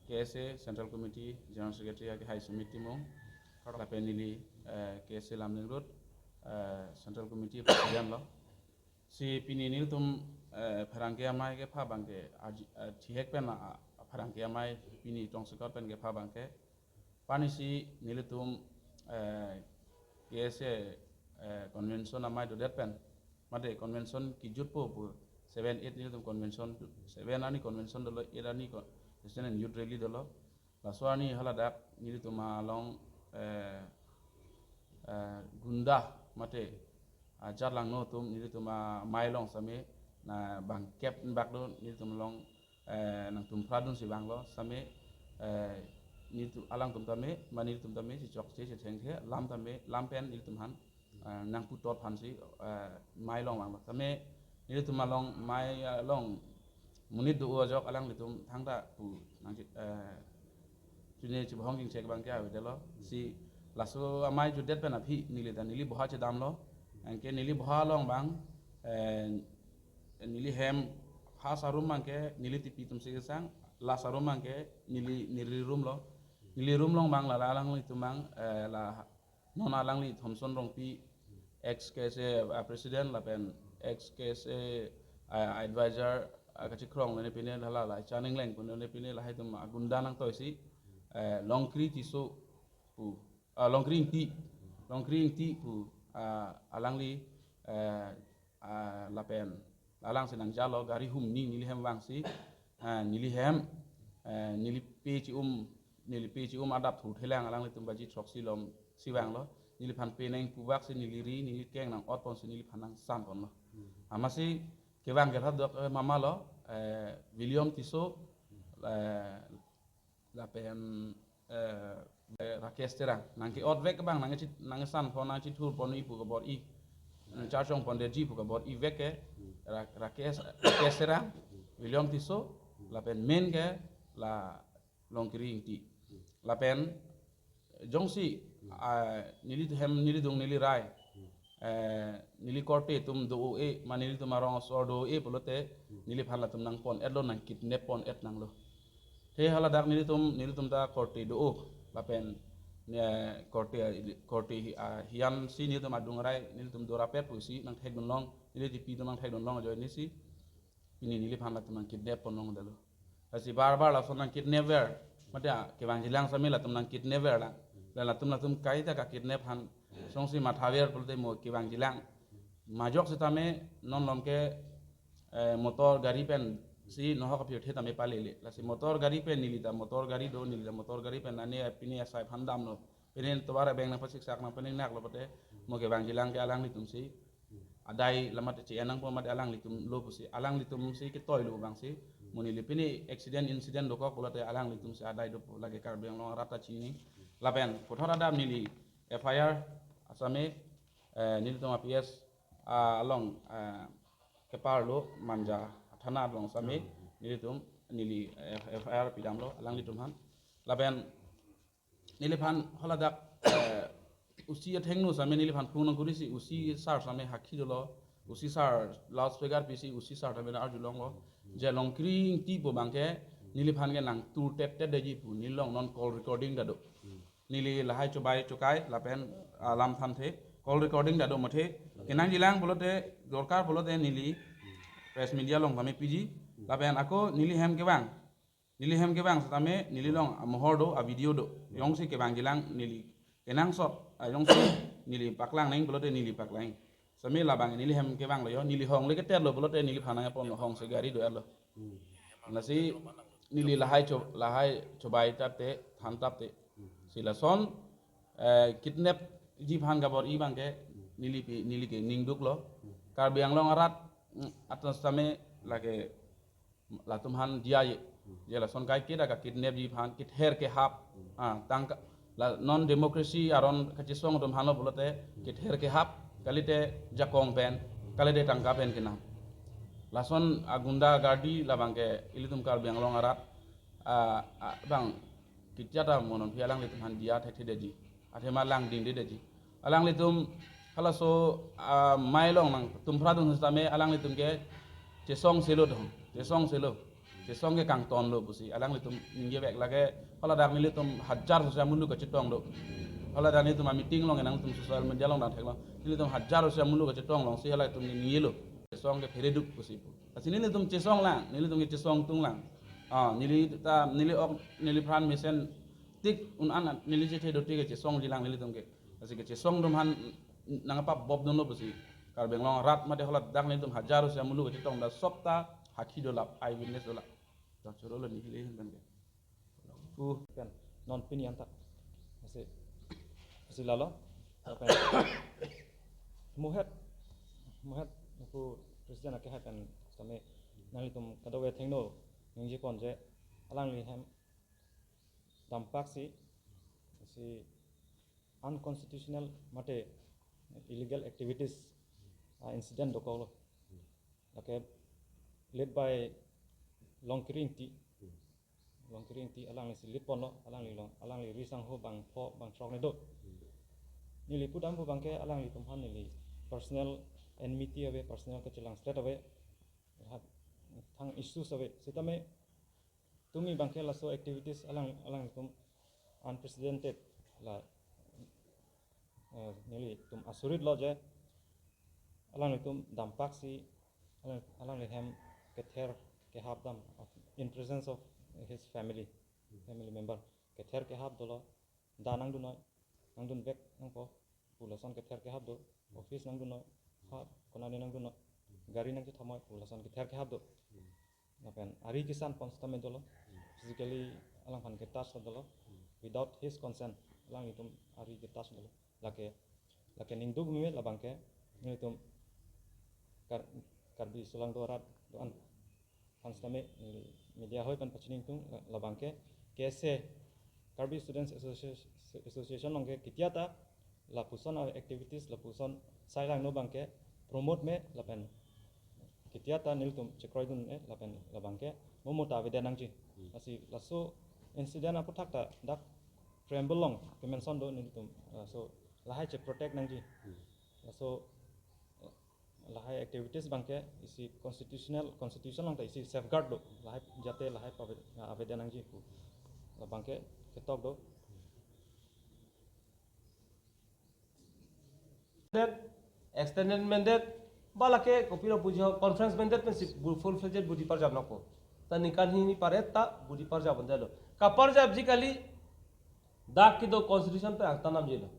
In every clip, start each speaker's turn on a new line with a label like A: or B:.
A: KSA Central Committee General Secretary agi High Committee mo lapen nili KSA Lamling Road Central Committee President lo si pini nil tum pharangke amai ke pha bangke thihek pen pharangke amai pini tong sekor pen ke pha bangke pani si nil tum KSA convention amai do det pen mate convention ki jutpo pu 7-8 nil tum convention 7 ani convention dolo 8 ani President Youth Rally dolo laswani haladak nil tum along gunda mate jarlang no tum nil tum mailong same na bang kep bak do nil tum long nang tum pradun si bang lo same nil tum alang tum tame manil tum tame si chok se theng the lam tame lam pen nil tum han nang pu tot phan si mailong bang lo same nil tum along mai long munit du jok alang litum thangda pu nang tune chi bhong king chek bang kya de lo si laso amai ju det pen aphi nili da nili boha che dam lo anke nili boha long bang nili hem ha sarum mang ke nili tipi tum se sang la sarum mang ke nili room lo nili room long bang la lang li tum bang la non alang li thomson rong pi ex KSA president la pen ex KSA advisor kachi krong le pine la chaning leng kun le pine la hai tum agunda nang toy si longkri ti so pu longkring ti pu alang li lapen alang senang jalo gari hum ni nili hem wang si nili hem nili pe chi adap thu thelang alang li tum baji chok si lom si wang lo nili phan pe neng pu wak si nili ri nili keng nang ot pon si nili phan nang san pon lo amasi ke wang ge thad dok mama lo William Tiso lapen Rakesh terang nangki ot vek bang nang san pon nang chi thur pon i pu ko bor i char chong pon de ji pu ko bor i vek ke Rakesh terang William Tiso lapen men ke la longkring ti lapen jongsi nili hem nili dong nili rai nili korte tum do e manili tum arong so do e polote nili phala tum nang pon edlo nang kidnap pon et nang lo he hala dak nili tum ta korte do lapen korte hian si nili tum adung rai nili tum do rapet pusi nang thek don long nili ti pi tum nang thek don long jo ni si ini nili phala tum nang kidnap pon long dalo asi bar la so nang kidnapper mate ke bang jilang samela tum nang kidnapper la tum kai ta ka kidnap han songsi mathawer pulte mo ke bang jilang majok se tame non lom ke motor gari pen si no ha ka phi the tame palele la si motor gari pen nilita motor gari motor gari pen ani apini asai phandam no penen tobara beng na pasik sak na pening nak lopote mo ke bang jilang ke alang li tum si adai lamat ci enang po mat alang li tum lo pusi alang li tum si ke toy lo bang si moni li pini incident do ko pulote alang li tum si adai do lage kar beng lo rata chini lapen pothora dam nili FIR asame nili tum PS along kepar lo manja thana long same nili tum nili FIR pidam lo alang li tum han lapen nili phan holadak usi athengnu same nili phan phung nang kurisi usi sar same hakhi lo usi sar loudspeaker pc usi sar tabe ar julong lo je long kring ti bo bangke nili phan ge nang tur tet de ji pu nilong non call recording da do nili lahai chobai chokai lapen alam than the call recording da do mathe kenang jilang bolote dorkar bolote nili press media long kami pg lapen ako nili hem ke bang satame nili long mohor do a video do yong si ke bang jilang nili kenang sot yong si nili paklang neng bolote nili paklang same labang nili hem ke bang lo yo nili hong le ke tel lo bolote nili phana pon hong se gari do lo nasi nili lahai chobai tate than tapte sila son kidnap ji phan gabor i bangke nili ke ningduk lo kar biang long arat atas same lage latum han dia ye la son kai kida ka kidnap ji phan kit her ke hap tang la non democracy aron kachi song dom hano bolote kit her ke hap kalite jakong pen kalite tangka pen kina lason agunda gardi la bangke ilitum kar biang long arat bang kitjata monon pi alang litum han dia thek deji athema lang ding deji alang litum hala so mailong nang tum phradung same alang litum ke che song selo si song ke kang ton lo busi alang litum ninge bek lage hala dak nilitum hajar sosial mundu ke citong lo hala dak nitum meeting long enang tum sosial media long dan theklo nilitum hajar sosial mundu ke citong long si hala tum ninge lo song ke peredup busi asi nilitum cisong lang nilitum ke cisong tung lang nili ta nili ok nili pran mesen tik un anan nili cete do tik ke cisong jilang nilitum ke asi ke cisong dum han nangapa bob don lo busi kar beng long rat ma de hala dak nilitum hajar sosial mundu ke citong da sopta haki dolap eye witness dolap tak curo lo nihile kan
B: kan non pinian tak masih lalo apa muhat aku presiden akhir kan sampai nang itu kada we thengno ning je kon je alang li ham dampak si unconstitutional mate illegal activities incident dokolo okay led by longkring ti alang li silit pono alang li risang ho bang trok ne do ni li pudam bu bangke alang li tumhan ni li personal enmity ave personal ke chilang state ave thang issues ave sitame tumi bangke la so activities alang tum unprecedented la ni li tum asurit lo je alang li tum dampak si alang li hem kether ke habdam in presence of his family member kether ke hab dolo danang du noy nang dun bek nang po pulasan kether ke hab do office nang du noy ha konani nang du noy gari nang ju thamoy pulasan kether ke hab do napen ari kisan constament dolo physically alang han ke touch dolo without his consent alang itum ari ke touch dolo lake ning dug mi la bangke ni tum karbi sulang do rat do an hanstame media hoy pan pachining tung labangke kese Karbi Students Association nongke kitiata la puson activities la puson sailang no bangke promote me lapen kitiata niltum chekroy dun me lapen labangke momota vedanangji asi laso incident apu thakta dak preamble long ke mention do niltum so lahai che protect nangji laso lahai activities bangke isi constitution lang ta isi safeguard do lahai jate lahai avedan nangji ku la bangke ketok do
C: extended mandate balake kopiro bujo conference mandate men full fledged budi par jab nako ta nikan hi ni pare ta budi par jab bandalo ka par jab jikali dak ki do constitution pe akta nam jelo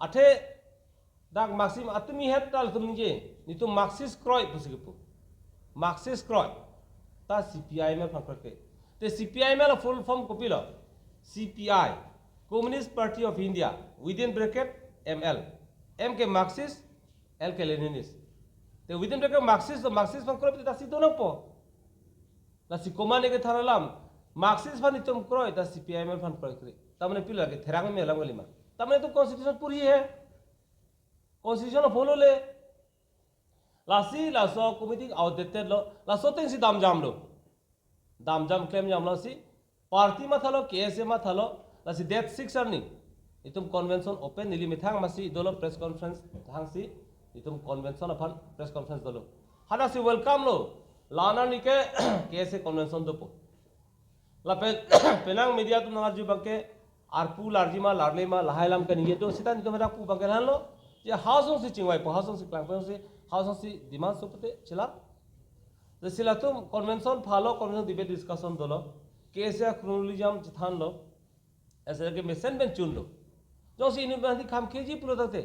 C: athe dak maxim atmi het tal tum je ni to marxist croy pusigipu marxist croy ta cpi me phakre te cpi me full form kopilo cpi communist party of india within bracket ml m ke marxist l ke leninist te within bracket marxist fan croy ta si dono po la si komane ke tharalam marxist fan itum croy ta cpi me fan prakri tamne pilo ke therang me langolima tamne to constitution puri hai constitution follow le lasi laso committee outdated lo laso ting si dam jam claim jam lo si party ma thalo ksa ma thalo lasi death 6 arni itum convention open nili mithang masi dolo press conference thang si itum convention aphan press conference dolo hada si welcome lo lana ni ke ksa convention do po la penang media tum nangar ju bangke arpu larjima larlema lahailam ka niye do sitan kamera pu bangke han lo ये हाउसों से चिंगवाई पो हाउसों से क्लांगपों से हाउसों से demand सुपते चला तो सिला तुम convention follow convention debate discussion दो लो केसे क्रोनोलॉजिज्म चिथान लो ऐसे के मेसेन बेन चुन लो जो सी यूनिवर्सिटी काम केजी पुरो तते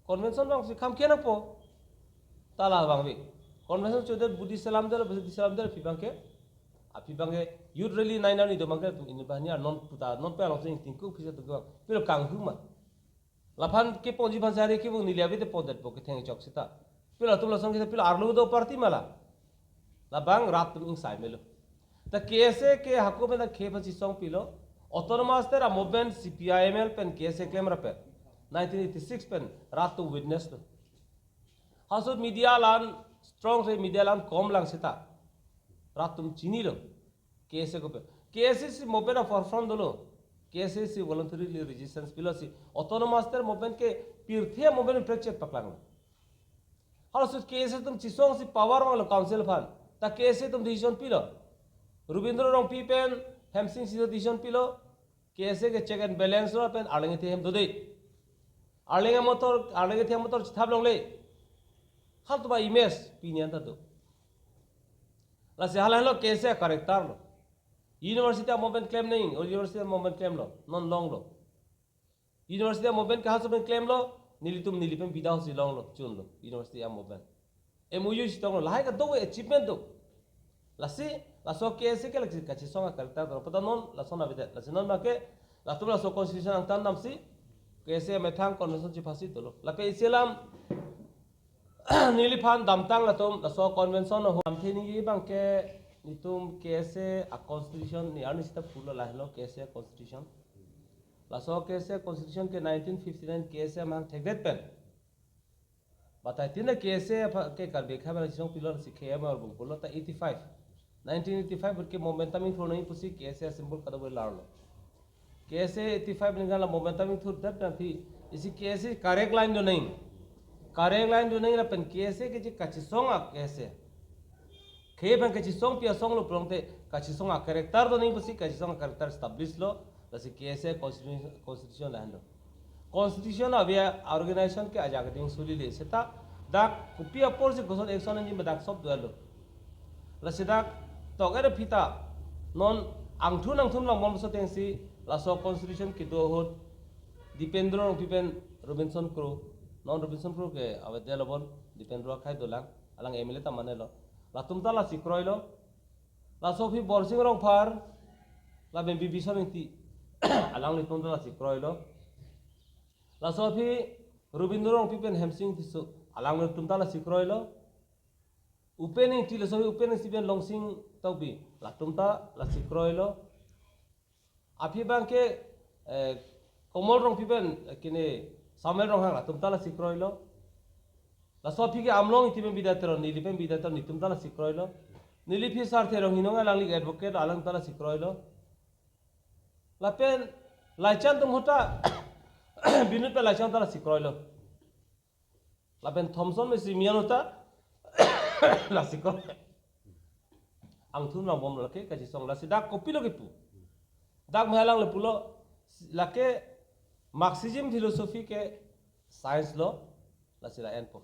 C: कन्वेंशन बांग से काम के ना पो ताला बांग बे कन्वेंशन चोदर बुद्धि सलाम दर फिबांग के फिबांग के यूथ रैली नाइना नि दो बांग के यूनिवर्सिटी नॉन पुता नॉन पे आलो से तिंकु फिसे तो फिर कांगहु मा लाफान के पोजी भाषारे के वो निलियाबे ते पोदत पो के थेंग चौक सिता पिला तुम लसन के पिला आरलु दो पार्टी मला लाबांग रात तुम इंग साइ मेलो त केसे के हको में द खे बची सोंग पिलो ऑटोनोमस तेरा मूवमेंट सीपीआईएमएल पेन केसे क्लेम रपे 1986 पेन रात तो विटनेस तो हाउस मीडिया लान स्ट्रांग से मीडिया लान कम लांग सिता रात तुम चीनी लो केसे को पे केसे से मूवमेंट ऑफ फॉरफ्रंट दो केसे से वॉलंटरी रेजिस्टेंस पिलोसी ऑटोनोमस तेरा मूवमेंट के पीरथे मूवमेंट फ्रैक्चर पकलांग हाउस केसे तुम चिसोंग से पावर वाला काउंसिल फान ता केसे तुम decision pillow Rubindro rong pi pen hamsing situation pilo KSA ke check and balance ro pen arlenge the hem dode arlenge the motor thap long le hal to ba image pinian ta do la se hala lo KSA correctar lo university moment claim nahi or university moment claim lo non long lo university moment ka haso claim lo nilitum nilipem bida hosi long lo chun lo university moment MOU sitong lo lahai ka do achievement do lasi laso KSA ke lagi kachi songa correctar do pada non laso na bida lasi non ma ke la tu laso constitution ang tan nam si KSA methang convention chi phasi to lo la pe islam niliphan damtang la tom laso convention ho am thini bang ke nitum KSA a constitution ni arni sita full la hello KSA constitution laso KSA constitution ke 1959 KSA mang thegret pen batai tina KSA ke karbe khabar song pillar sikhe amar bung polo ta 85 1985 but ke momentum in thonai pusi KSA symbol kada boi larlo KSA 85 ningala momentum in thur that thi isi KSA correct line do nahi correct line do nahi la pen KSA ke ji kachisong a KSA ke ban kachisong pia song lo prongte kachisong a character do nahi pusi kachisong character establish lo lasi KSA constitution la hando constitution avia organization ke ajagating suli le seta dak kupia por se goson action ni badak sob dualo lasi dak togere pita non angthun lang mom so tengsi laso constitution ki do hot dipendro pipen Robinson Cru non Robinson Cru ke avadya lobon dipendro khai dolang alang MLA ta manelo la tumta la sikroilo la sofi borsing rong phar la ben bibison ti alang ni tumta la sikroilo la sofi Robinson rong pipen hamsing tisu alang ni tumta la sikroilo upening ti la sofi upening siben longsing taubi la tumta la sikroilo api bangke komol rong pipen kini samel rong hang la tumta la sikroilo la sofi ke amlong itiben bidatero nilipen bidatero ni tumta la sikroilo nilipi sarthe rong hinonga langli advocate alang tala sikroilo la pen laichan tum hota binut pe laichan tala sikroilo la pen Thomson me simian hota la sikroilo angthun rong bom lake kaji song la sidak kopi lo kepu dak mhalang le pulo lake marxism philosophy ke science lo la sila enpo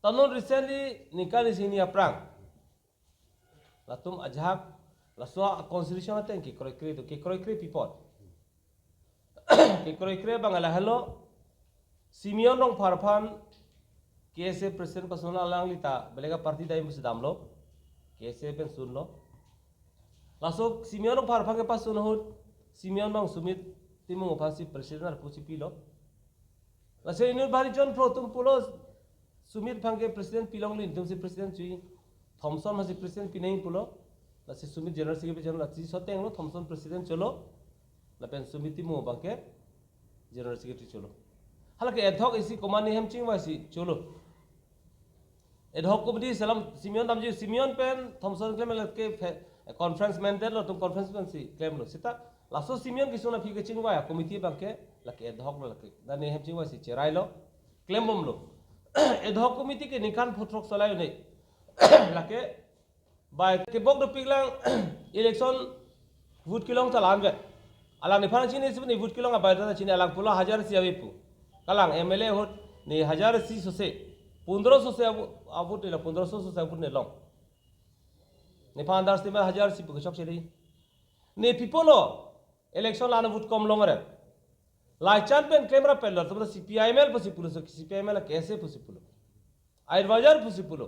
C: tanon recently nikali sini aprang la tum ajhak la so constitution aten ki koroi kre people ki koroi kre bangala hello simion rong pharphan KSA president personal lang lita belega party dai musidam lo KSA pen sun lo lasok simion rong pharphan ke pas sun hot simion bang sumit timung phasi president ar pusi pilo lase inur bari jon pro tum pulo sumit phangke president pilong lin tum si president chui Thomson masih president pinai pulo lase sumit general secretary general chi soteng lo Thomson president cholo la pen sumit timu bangke general secretary cholo halake ad hoc isi command hem ching wasi cholo ad hoc committee salam simion damji simion pen Thomson claim ke conference mandate lo tum conference pen si claim lo sita laso simion kisuna fi ke chingwa committee bangke lake ad hoc lake dane hem ching wasi cherai lo claim bom lo ad hoc committee ke nikan photrok solai nei lake by ke bok do piglang election vote kilong talan be alang ni phang chini sibni vote kilong abai da chini alang pula 1000 si abipu kalang MLA hot ni 1000 si sose 1500 se abut la 1500 se abut ne long ni phang dar si me 1000 si pukchok chiri ni pipolo election lana vote kom longare lai chan pen camera pello to CPIML posi pulo CPIML कैसे posi pulo advisor posi pulo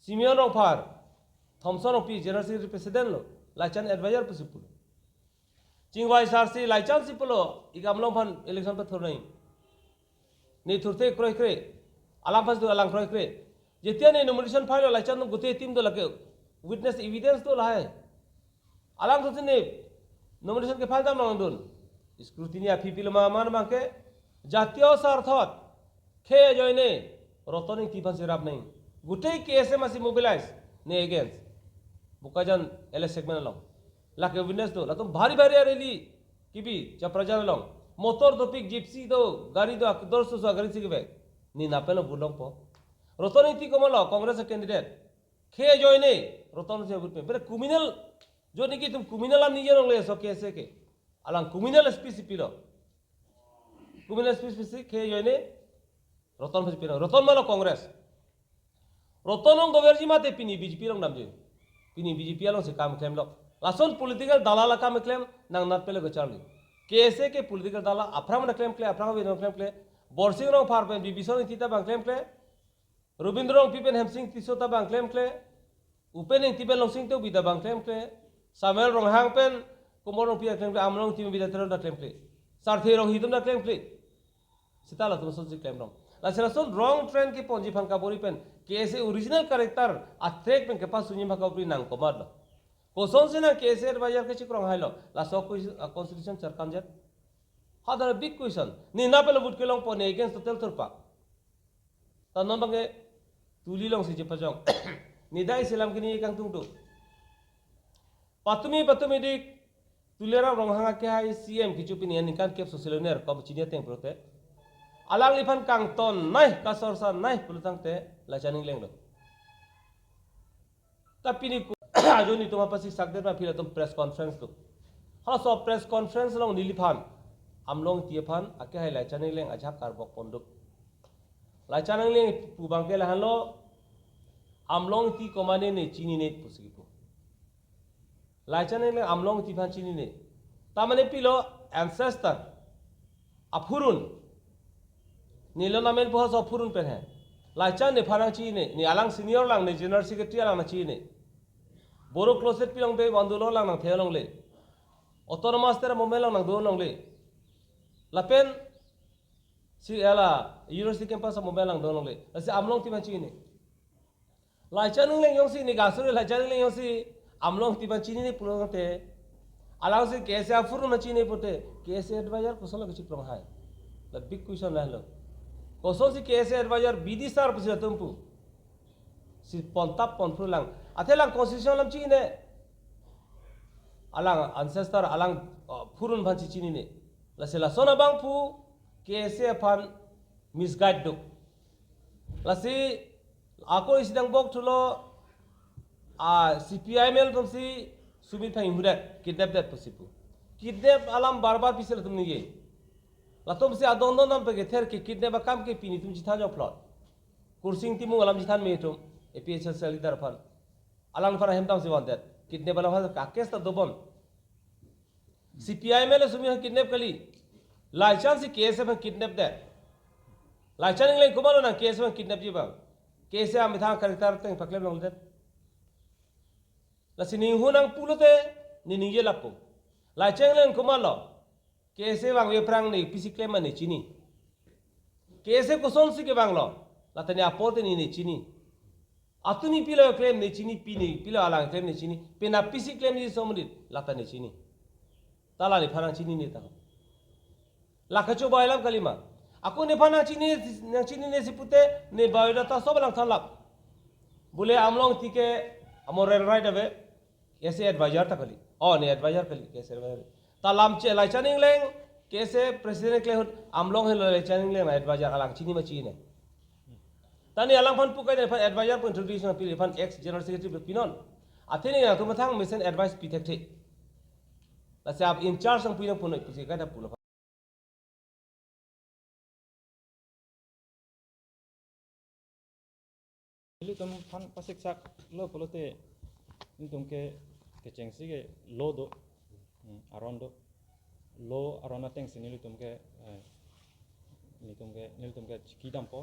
C: Simeon of Par, Thomson of P, General Secretary President, Lachan Advisor Pusipulo. Chingwai Sarsi, Lachan Sipulo, Igamlompan election Pathornay. Niturte Croy, Alampas to Alang Croy. Jetian nomination file, Lachan Gute team to Lake, witness evidence to Lai. Alang to the name, nomination Kepalda Mandun, scrutiny of people Man Manke, Jatio Sar thought, K. Joine, Rotonic Tipas Rab name. Gutei KSA masih mobilize ne against bukajan LS segment along lake witness do latum bhari areli kibi chaprajan along motor topik gypsy do gari do 200 gari sigbe ni napelo bulong po rotoniti komalo congress candidate khe joine roton se butme bere criminal जो नहीं कि तुम कुमिनल हम नहीं जानोगे सो कैसे के along कुमिनल specific लो कुमिनल specific के जो ने रतन स्पेसिफिक रतन मालो कांग्रेस रतन हम गवर्जी माते पिनी बीजेपी लोग नाम जो पिनी बीजेपी लोग से काम क्लेम लो लासन पॉलिटिकल दलाल काम क्लेम नंग नाट पेले गचाली कैसे के पॉलिटिकल दलाल अफ्राम क्लेम क्ले अफ्राम भी क्लेम क्ले बोर्सिंग रंग फार पे बीबीसों इतिता बांग क्लेम क्ले रविंद्र रंग पीपेन हेमसिंग तिसोता बांग क्लेम क्ले उपेन इंतिबेन लंसिंग तो बिदा बांग क्लेम क्ले सामेल रंग हांग पेन कुमार रंग पिया क्लेम क्ले आमरंग तिम बिदा तेरं दा क्लेम क्ले सारथे रंग हिदम दा क्लेम क्ले सिताला तुम सोच क्लेम रंग लासेला सोन रंग ट्रेंड की पोंजी फंका बोरी पेन कैसे ओरिजिनल कैरेक्टर अथ्रेक पेन के पास सुनी भका उपरी नांग कोमार लो कोसोन से ना कैसे एडवाइजर के चिक्रंग हाइलो लासो कॉन्स्टिट्यूशन सरकार जेट हादर big question ni na pelo but kelong pone against total turpa tanon bange tuli long si jepajong ni dai selam kini kang tung tu patumi dik tulera rong hanga ke hai cm kichu pini ani kan kep sosilioner kom chinia teng prote alang lifan kang ton nai kasor san nai pulutang te la chaning leng do tapi ni ajo ni tuma pasi sakde ma phila tum press conference tu hala so press conference long nilifan amlong tiapan ake hai lai chaning leng ajak kar bok ponduk lai chaning leng pu bangke la halo amlong ti komane ne chini ne pusigi pu lai chaning leng amlong ti phan chini ne tamane pilo ancestor apurun nilo namen po so apurun pen hai lai chan ne pharang chi ne ni alang senior lang ne general secretary lang na chi ne boro closet pilong be bandulo lang nang thelong le autonomous tera momel lang nang do long le lapen si ala university campus mobile lang donong le asi amlong ti manchi ni lai chanung leng yong si ni gasure lai chanung leng yong si amlong ti manchi ni pulong te alang si kese afuru na chini pote kese advisor kosol kichi prong hai la big question la lo kosol si kese advisor bidi sar pusi tumpu si pontap ponfru lang athelang constitution lam chi ne alang ancestor alang furun bhanchi chini ne la sila sona bang pu kese pan misguide do la si ako isidang bok thulo CPIML tum si sumit phai hudat kidnap dat posipu kidnap alam bar pisel tum ni ye la tum si adon nam pe ther ki kidnap kam ke pini tum jitha jo plot kursing timu alam jithan me tum APHL sali dar fan alang fara hem tam si wanted kidnap alam ka kes ta dobon CPIML sumi kidnap kali लाइचान से case में kidnap दे लाइचान England Kumar ना case में kidnap जी बांग case है अमिता करता रहते हैं पकड़े लोग दे लसिनी हूँ नंग पुलते निनिये लपको लाइचान इंग्लैंड कुमार लो केस है बांग वे प्रांग नहीं पिसी क्लेम में नहीं चीनी केस है कुसों से के बांग लो लातने आपोते नहीं चीनी अतुनी पिलो क्लेम नहीं चीनी पिलो आलांग क्लेम नहीं चीनी पिना पिसी क्लेम नहीं सोमरित लातने चीनी ताला नहीं फरांग चीनी नहीं तालो lakacho bailam kalima aku ne phana chini ne sipute ne biodata sob lang thalap bole amlong tike amor right ave ese advisor ta kali ne advisor kali kese talam che lai chaning leng kese president kle amlong hel lai chaning leng advisor alang chini ma chini tani alang phan pukai ne advisor pun introduction pi phan ex general secretary pinon athini na tu mathang mission advice pi thek the la se ab in charge sang puina punoi pusi ka da puno
B: Ili tum fan pasik sak lo polote ni tum ke chengsi ke lo do around do lo around teng sini li tum ke chiki dampo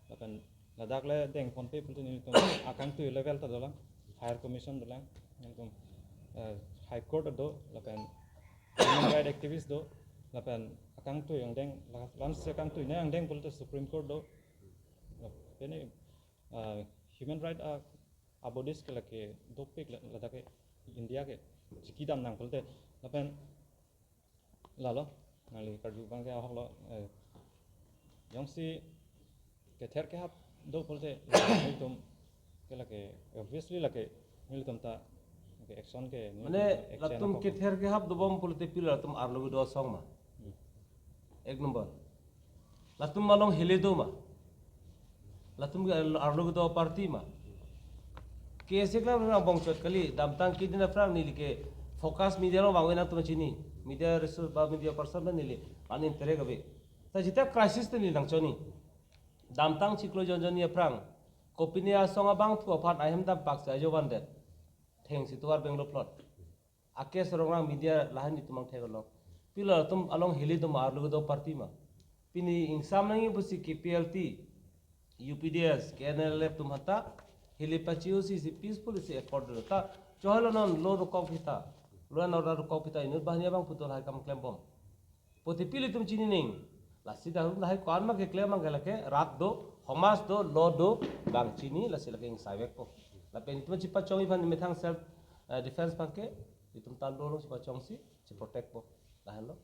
B: lapan ladak le deng phone pe pulte ni tum akang tu level ta dolang higher commission dolang ni tum high court do lapan human right activist do lapan akang tu yang deng lan se akang tu ne yang deng pulte supreme court do pene human right abodis ke lake dopik lada ke India ke chiki dam nang pulte lapen lalo ngali karju bang ke ahok lo yang si ke ther ke hap do pulte tum ke lake obviously lake tum ta ke action ke
C: mane latum ke ther ke hap do bom pulte pil latum arlo do song ma ek number latum malong hele do ma latum arlo do party ma KSA klam rang bong chot kali damtang kidina frang nili ke focus media ro bangwe na chini media resource ba media person na nili anin tere gabe ta jita crisis te ni nang choni damtang chiklo jonjon ye frang kopinia songa bang thu aphat ahem dam pak sa jo ban det theng si tuar benglo plot ake sorong media lahan ni tumang thegolo pila tum along heli tum arlu do party ma pini insam nang busi KPLT UPDS KNLF tum hata heli pachiu si peaceful si accord ta johalo non lo ro kok hita lo na ro kok hita inur bahnia bang putol hai kam claim bom poti pili tum chini ning lasi da rum hai kwan ma ke claim mang galake rat do homas do lo do bang chini lasi lake ing sawek po la pen tum chipa chongi ban methang self defense pangke itum tan do chipa chong si protect po la hello